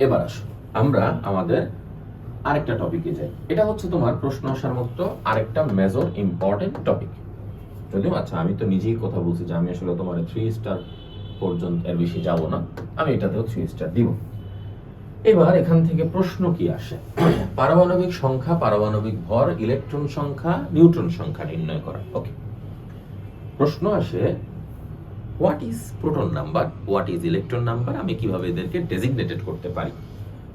এবার আসো আমরা আমাদের আরেকটা টপিকে যাই। এটা হচ্ছে তোমার প্রশ্ন আসার মতো আরেকটা মেজর ইম্পর্টেন্ট টপিক। যদিও আচ্ছা আমি তো নিজেই কথা বলছি যে আমি আসলে তোমার 3 স্টার পর্যন্ত এর বেশি যাব না, আমি এটাতেও 3 স্টার দিব। এবার এখান থেকে প্রশ্ন কি আসে? পারমাণবিক সংখ্যা, পারমাণবিক ভর, ইলেকট্রন সংখ্যা, নিউট্রন সংখ্যা নির্ণয় করা। ওকে, প্রশ্ন আসে what is proton number, what is electron number, আমি কিভাবে এদেরকে ডেজিগনেটেড করতে পারি।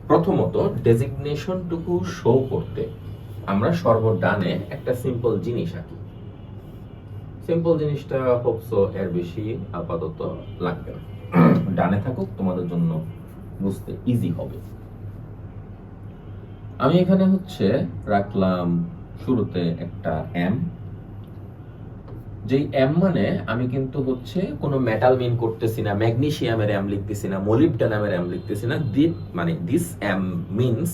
প্রথমত ডেজিগনেশনটুকু শো করতে আমরা সর্বডানে একটা সিম্পল জিনিস আঁকি। সিম্পল জিনিসটা হোপসো এর বেশি আপাতত লাগবে না, ডানে থাকুক, তোমাদের জন্য বুঝতে ইজি হবে। আমি এখানে হচ্ছে রাখলাম শুরুতে একটা এম, যেই এম মানে আমি কিন্তু হচ্ছে কোনো মেটাল মিন করতেছি না, ম্যাগনেসিয়ামের এম লিখতেছি না, মলিবডেনামের এম লিখতেছি না। দিস এম মিনস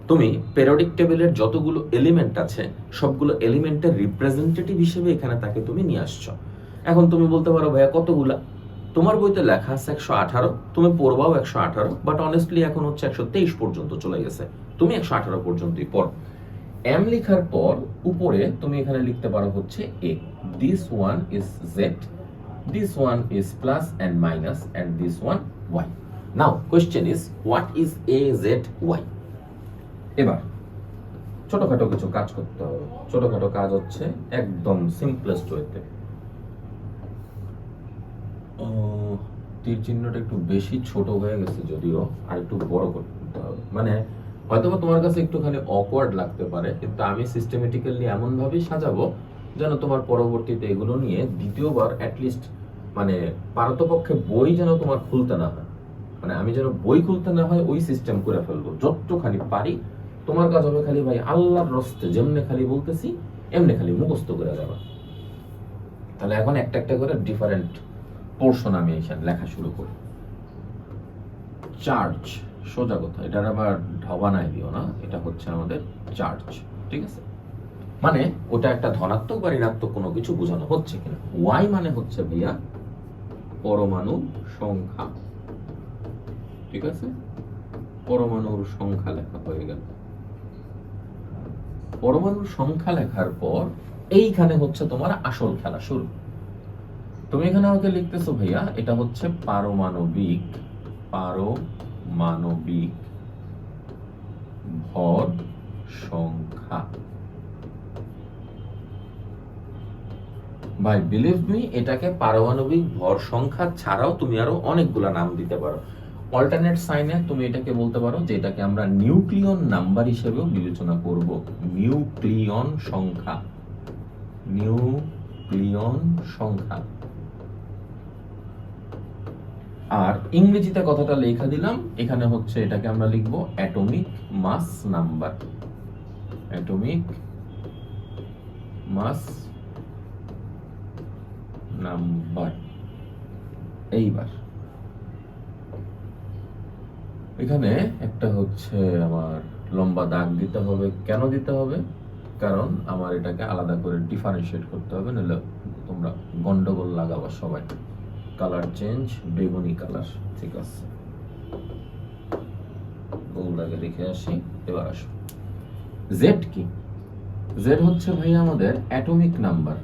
তুমি পেরিয়ডিক টেবিলের যতগুলো এলিমেন্ট আছে সবগুলো এলিমেন্টের রিপ্রেজেন্টেটিভ হিসেবে এখানে তাকে তুমি নিয়ে আসছো। এখন তুমি বলতে পারো ভাইয়া কতগুলা, তোমার বইতে লেখা আছে 118, তুমি পড়বাও 118, বাট অনেস্টলি এখন হচ্ছে 123 পর্যন্ত চলে গেছে, তুমি 118 পর্যন্তই পড়। এম লেখার পর উপরে তুমি এখানে লিখতে পারো হচ্ছে A, this one is Z, this one is plus and minus, and this one Y. Now question is what is A Z Y. এবার ছোটখাটো কিছু কাজ করতে হবে। ছোটখাটো কাজ হচ্ছে একদম সিম্পলেস্ট ওয়েতে। তীর চিহ্নটা একটু বেশি ছোট হয়ে গেছে, যদিও আর একটু বড় করতে হবে। মানে হয়তোবা তোমার কাছে একটুখানি অকওয়ার্ড লাগতে পারে, কিন্তু আমি সিস্টেমেটিক্যালি এমন ভাবেই সাজাবো যেন তোমার পরবর্তীতে এগুলো নিয়ে দ্বিতীয়বার অ্যাটলিস্ট মানে পারতপক্ষে বই যেন তোমার খুলতে না হয়। মানে আমি যেন বই খুলতে না হয় ওই সিস্টেম করে ফেলবো যতখানি পারি। তোমার কাজ হবে খালি ভাই আল্লাহর রস্তে যেমনে খালি বলতেছি এমনি খালি মুখস্থ করে যাবা। তাহলে এখন একটা একটা করে ডিফারেন্ট পোর্শন আমি এখানে লেখা শুরু করি। চার্জ, সোজা কথা, এটার আবার ঢবানায় দিও না, এটা হচ্ছে আমাদের চার্জ, ঠিক আছে? মানে ওটা একটা ধনাত্মক বা ঋণাত্মক কোনো কিছু বোঝানো হচ্ছে কিনা। ওয়াই মানে হচ্ছে ভাইয়া পরমাণু সংখ্যা, ঠিক আছে? পরমাণুর সংখ্যা লেখা হয়ে গেল। পরমাণুর সংখ্যা লেখার পর এইখানে হচ্ছে তোমার আসল খেলা শুরু। তুমি এখানে আমাকে লিখতেছো ভাইয়া এটা হচ্ছে পারমাণবিক ভর সংখ্যা। ভাই বিলিভ মি, এটাকে পারমাণবিক ভর সংখ্যা ছাড়াও তুমি আরো অনেকগুলা নাম দিতে পারো। অল্টারনেট সাইনে তুমি এটাকে বলতে পারো যে এটাকে আমরা নিউক্লিয়ন নাম্বার হিসেবেও বিবেচনা করব। নিউক্লিয়ন সংখ্যা, নিউক্লিয়ন সংখ্যা। আর ইংরেজিতে কথাটা লেখা দিলাম, এখানে হচ্ছে এটাকে আমরা লিখবো atomic mass number, atomic mass number. এইবার এখানে একটা হচ্ছে আমার লম্বা দাগ দিতে হবে। কেন দিতে হবে? কারণ আমার এটাকে আলাদা করে ডিফারেন্সিয়েট করতে হবে, নাহলে তোমরা গন্ডগোল লাগাবা সবাই। কালার চেঞ্জ, বেগুনি কালার, ঠিক আছে? ওগুলাকে রেখে আসি। এবার আসো জেড কি? জেড হচ্ছে ভাই আমাদের অ্যাটমিক নাম্বার।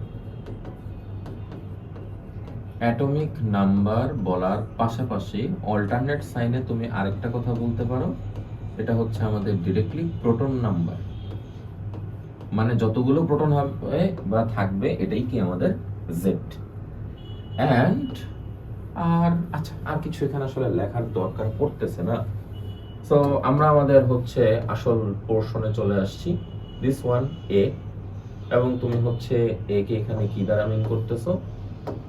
অ্যাটমিক নাম্বার বলার পাশাপাশি অল্টারনেট সাইনে তুমি আরেকটা কথা বলতে পারো, এটা হচ্ছে আমাদের ডিরেক্টলি প্রোটন নাম্বার। মানে যতগুলো প্রোটন হবে বা থাকবে এটাই কি আমাদের জেড। এন্ড আর আচ্ছা আর কিছু এখানে আসলে লেখার দরকার পড়তেছে না। সো আমরা আমাদের হচ্ছে আসল পোর্শনে চলে আসছি। দিস ওয়ান এ, এবং তুমি হচ্ছে এ কে এখানে কি দ্বারা মিন করতেছো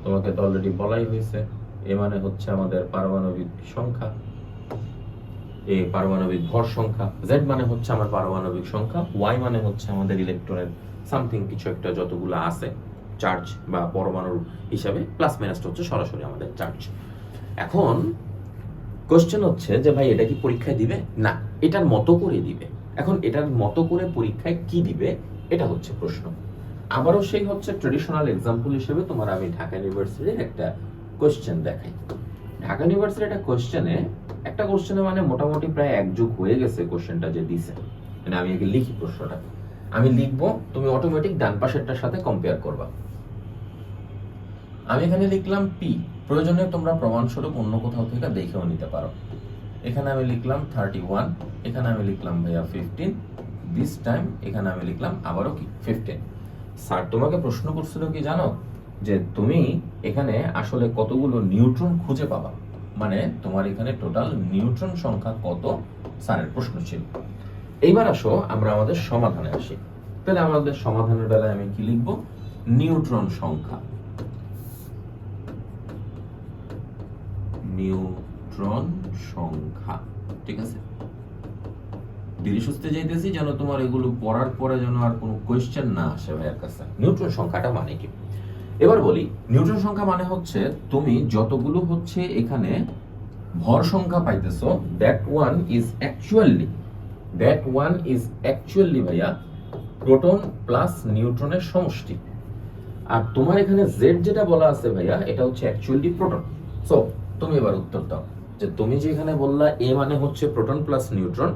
তোমাকে তো অলরেডি বলাই হয়েছে। এ মানে হচ্ছে আমাদের পারমাণবিক সংখ্যা, এ পারমাণবিক ভর সংখ্যা, জেড মানে হচ্ছে আমার পারমাণবিক সংখ্যা, ওয়াই মানে হচ্ছে আমাদের ইলেকট্রনের সামথিং কিছু একটা যতগুলো আছে চার্জ বা পরমাণুর হিসাবে, প্লাস মাইনাসটা হচ্ছে সরাসরি আমাদের চার্জ। এখন কোশ্চেন হচ্ছে যে ভাই এটা কি পরীক্ষায় দিবে? না, এটার মতো করে দিবে। এখন এটার মতো করে পরীক্ষায় কি দিবে এটা হচ্ছে প্রশ্ন। আবারও সেই হচ্ছে ট্রেডিশনাল এক্সাম্পল হিসেবে তোমার আমি ঢাকা ইউনিভার্সিটির একটা কোশ্চেন দেখাই। ঢাকা ইউনিভার্সিটির একটা কোশ্চেনে মানে মোটামুটি প্রায় এক যুগ হয়ে গেছে কোশ্চেনটা যে দিছে, মানে আমি আগে লিখি প্রশ্নটা, আমি লিখবো, তুমি অটোমেটিক ডান পাশেরটার সাথে কম্পেয়ার করবা। আমি এখানে লিখলাম পি, প্রয়োজনে তোমরা প্রমাণস্বরূপ অন্য কোথাও থেকে দেখেও নিতে পারো। এখানে আমি লিখলাম 31, এখানে আমি লিখলাম ভাইয়া 15, দিস টাইম এখানে আমি লিখলাম আবারও কি 15। স্যার তোমাকে প্রশ্ন করছিল কি জানো, যে তুমি এখানে আসলে কতগুলো নিউট্রন খুঁজে পাবা, মানে তোমার এখানে টোটাল নিউট্রন সংখ্যা কত, স্যারের প্রশ্ন ছিল। এইবার আসো আমরা আমাদের সমাধানে আসি। তাহলে আমাদের সমাধানের বেলায় আমি কি লিখবো, নিউট্রন সংখ্যা, নিউট্রন সংখ্যা, ঠিক আছে। ধীরে সুস্থে যাইতেছি যেন তোমার এগুলো পড়ার পরে যেন আর কোনো কোয়েশ্চেন না আসে ভাইয়ের কাছে। নিউট্রন সংখ্যাটা মানে কি, এবার বলি। নিউট্রন সংখ্যা মানে হচ্ছে তুমি যতগুলো হচ্ছে এখানে ভর সংখ্যা পাইতেছো, দ্যাট ওয়ান ইজ অ্যাকচুয়ালি ভাইয়া প্রোটন প্লাস নিউট্রনের সমষ্টি। আর তোমার এখানে জেড যেটা বলা আছে ভাইয়া, এটা হচ্ছে অ্যাকচুয়ালি প্রোটন। সো তুমি এবার উত্তর দাও, যে তুমি যেখানে বললা এ মানে হচ্ছে প্রোটন প্লাস নিউট্রন,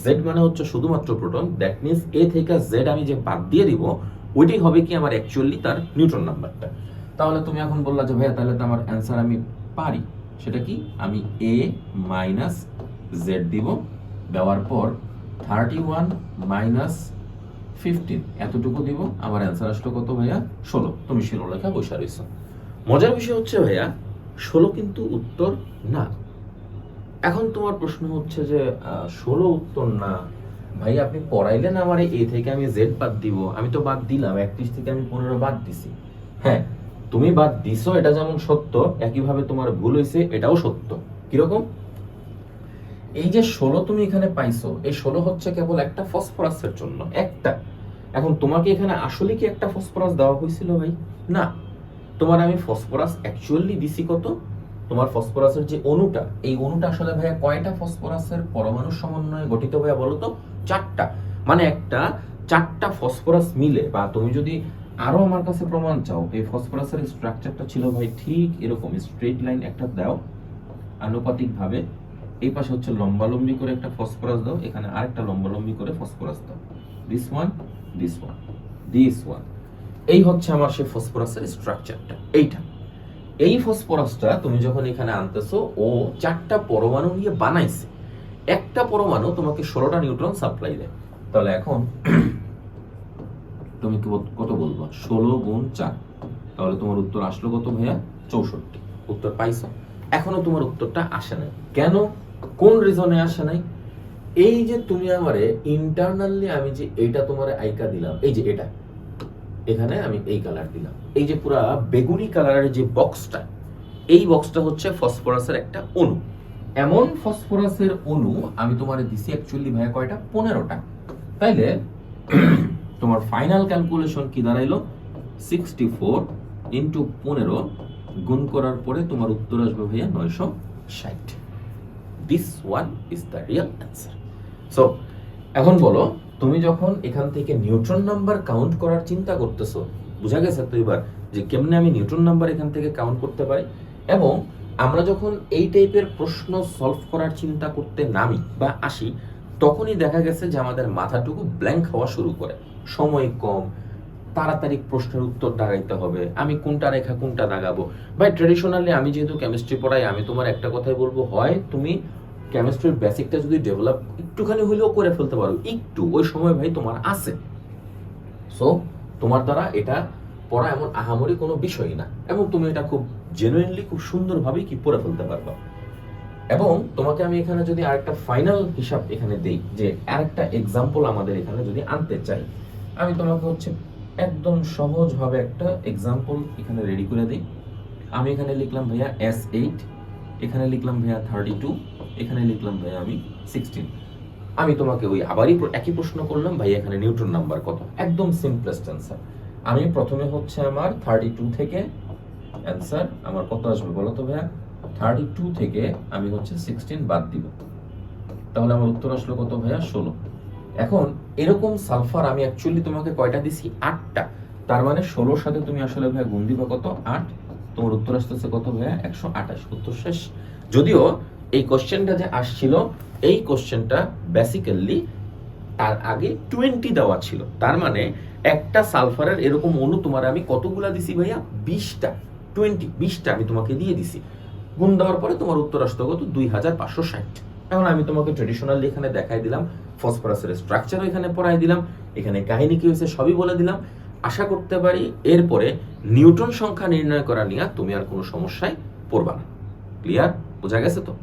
জেড মানে হচ্ছে শুধুমাত্র প্রোটন, দ্যাট মিন্স এ থেকে জেড আমি যে বাদ দিয়ে দিব ওইটাই হবে কি আমার অ্যাকচুয়ালি তার নিউট্রন নাম্বারটা। তাহলে তুমি এখন বললা যে ভাইয়া তাহলে তো আমার অ্যান্সার আমি পারি, সেটা কি, আমি এ মাইনাস জেড দিব, দেওয়ার পর 31 মাইনাস 15 এতটুকু দিব, আমার অ্যান্সার আসলো কত ভাইয়া, 16। তুমি শিরোলেখা বসে রয়েছ। মজার বিষয় হচ্ছে ভাইয়া 16 কিন্তু উত্তর না। এখন তোমার প্রশ্ন হচ্ছে যে 16 উত্তর না ভাই, আপনি পড়াইলেন আমার এ থেকে আমি জেড বাদ দিব, আমি তো বাদ দিলাম, 31 থেকে আমি 15 বাদ দিছি। হ্যাঁ তুমি বাদ দিছো, এটা যেমন সত্য, একইভাবে তোমার ভুল হয়েছে এটাও সত্য। কিরকম, এই যে 16 তুমি এখানে পাইছো, এই 16 হচ্ছে কেবল একটা ফসফরাসের জন্য, একটা। এখন তোমাকে এখানে আসলে কি একটা ফসফরাস দেওয়া হয়েছিল ভাই, না। তোমার আমি ফসফরাস অ্যাকচুয়ালি দিছি কত, তোমার ফসফরাসের যে অণুটা, এই অণুটা আসলে ভাইয়া কয়টা ফসফরাসের পরমাণু সমন্বয়ে গঠিত ভাইয়া বলো তো, 4টা। মানে একটা 4টা ফসফরাস মিলে, বা তুমি যদি আরো আমার কাছে প্রমাণ চাও, এই ফসফরাসের স্ট্রাকচারটা ছিল ভাই ঠিক এরকম, স্ট্রেট লাইন একটা দাও আনুপাতিক ভাবে, এই পাশে হচ্ছে লম্বালম্বি করে একটা ফসফরাস দাও, এখানে আরেকটা লম্বালম্বি করে ফসফরাস দাও, this one this one this one. এই হচ্ছে আমার সেই ফসফরাসের স্ট্রাকচারটা, এইটা। এই ফসফরাসটা তুমি যখন এখানে আনতেছো, ও 4টা পরমাণু নিয়ে বানাইছে, একটা পরমাণু তোমাকে 16টা নিউট্রন সাপ্লাই দেয়। তাহলে এখন তুমি কত বলবো, 16 গুণ 4, তাহলে তোমার উত্তর আসলো কত ভাইয়া, 64। উত্তর পাইছো। এখনো তোমার উত্তরটা আসে নাই কেন, কোন রিজনে আসে নাই? এই যে তুমি আমারে ইন্টারনালি আমি যে এইটা তোমার আইকা দিলাম, এই যে এটা এখানে আমি এই কালার দিলাম, এই যে পুরা বেগুনি কালারের যে বক্সটা, এই বক্সটা হচ্ছে ফসফরাসের একটা অণু। এমন ফসফরাসের অণু আমি তোমারে দিছি অ্যাকচুয়ালি ভাইয়া কয়টা, 15টা। তাইলে তোমার ফাইনাল ক্যালকুলেশন কি দাঁড়াইলো, 64 ইন্টু 15 গুণ করার পরে তোমার উত্তর আসবে ভাইয়া 960। This one is the real answer. So এখন বলো, তুমি যখন এখান থেকে নিউট্রন নাম্বার কাউন্ট করার চিন্তা করতেছো, বুঝা গেছে তো এবার যে কেমনে আমি নিউট্রন নাম্বার এখান থেকে কাউন্ট করতে পারি। এবং আমরা যখন এই টাইপের প্রশ্ন সলভ করার চিন্তা করতে নামি বা আসি, তখনই দেখা গেছে যে আমাদের মাথাটুকু ব্ল্যাঙ্ক হওয়া শুরু করে, সময় কম, তাড়াতাড়ি প্রশ্নের উত্তর দাগাইতে হবে, আমি কোনটা রেখা কোনটা দাগাবো। ভাই ট্রেডিশনালি আমি যেহেতু কেমিস্ট্রি পড়াই, আমি তোমার একটা কথাই বলবো, হয় তুমি কেমিস্ট্রির বেসিকটা যদি ডেভেলপ একটুখানি হলেও করে ফেলতে পারো, একটু ওই সময় ভাই তোমার আছে, সো তোমার দ্বারা এটা পড়া এমন আহামরি কোনো বিষয় না, এবং তুমি এটা খুব জেনুইনলি খুব সুন্দরভাবেই কি পড়ে ফেলতে পারবা। এবং তোমাকে আমি এখানে যদি আরেকটা ফাইনাল হিসাব এখানে দেই, যে আরেকটা এক্সাম্পল আমাদের এখানে যদি আনতে চাই, আমি তোমাকে হচ্ছে একদম সহজভাবে একটা এক্সাম্পল এখানে রেডি করে দিই। আমি এখানে লিখলাম ভাইয়া S8, এখানে লিখলাম ভাইয়া 32, এখানে লিখলাম ভাইয়া আমি 16। আমি তোমাকে ওই আবারই একই প্রশ্ন করলাম, ভাই এখানে নিউট্রন নাম্বার কত, একদম সিম্পলেস্ট অ্যান্সার। আমি প্রথমে হচ্ছে আমার 32 থেকে অ্যান্সার আমার কত আসবে বলো তো ভাইয়া, 32 থেকে আমি হচ্ছে 16 বাদ দিব, তাহলে আমার উত্তর আসলো কত ভাইয়া, 16। এখন এরকম সালফার আমি অ্যাকচুয়ালি তোমাকে কয়টা দিছি, 8টা। তার মানে 16 সাথে তুমি আসলে ভাইয়া গুণ দিবা কত, 8। তোমার উত্তর আসতেছে কত ভাইয়া, 128। উত্তর শেষ। যদিও এই কোশ্চেনটা যে আসছিল, এই কোশ্চেনটা বেসিক্যালি তার আগে 20 দেওয়া ছিল। তার মানে একটা সালফারের এরকম অণু তোমার আমি কতগুলা দিছি ভাইয়া? 20টা। 20টা আমি তোমাকে দিয়ে দিছি। গুণ দেওয়ার পরে তোমার উত্তর আসতো কত? 2560। এখন আমি তোমাকে ট্রেডিশনালি এখানে দেখাই দিলাম, ফসফরাসের স্ট্রাকচারও এখানে পড়াই দিলাম, এখানে কাহিনী কি হয়েছে সবই বলে দিলাম। আশা করতে পারি এরপরে নিউটন সংখ্যা নির্ণয় করা নিয়ে তুমি আর কোনো সমস্যায় পড়বা না। ক্লিয়ার? বোঝা গেছে তো?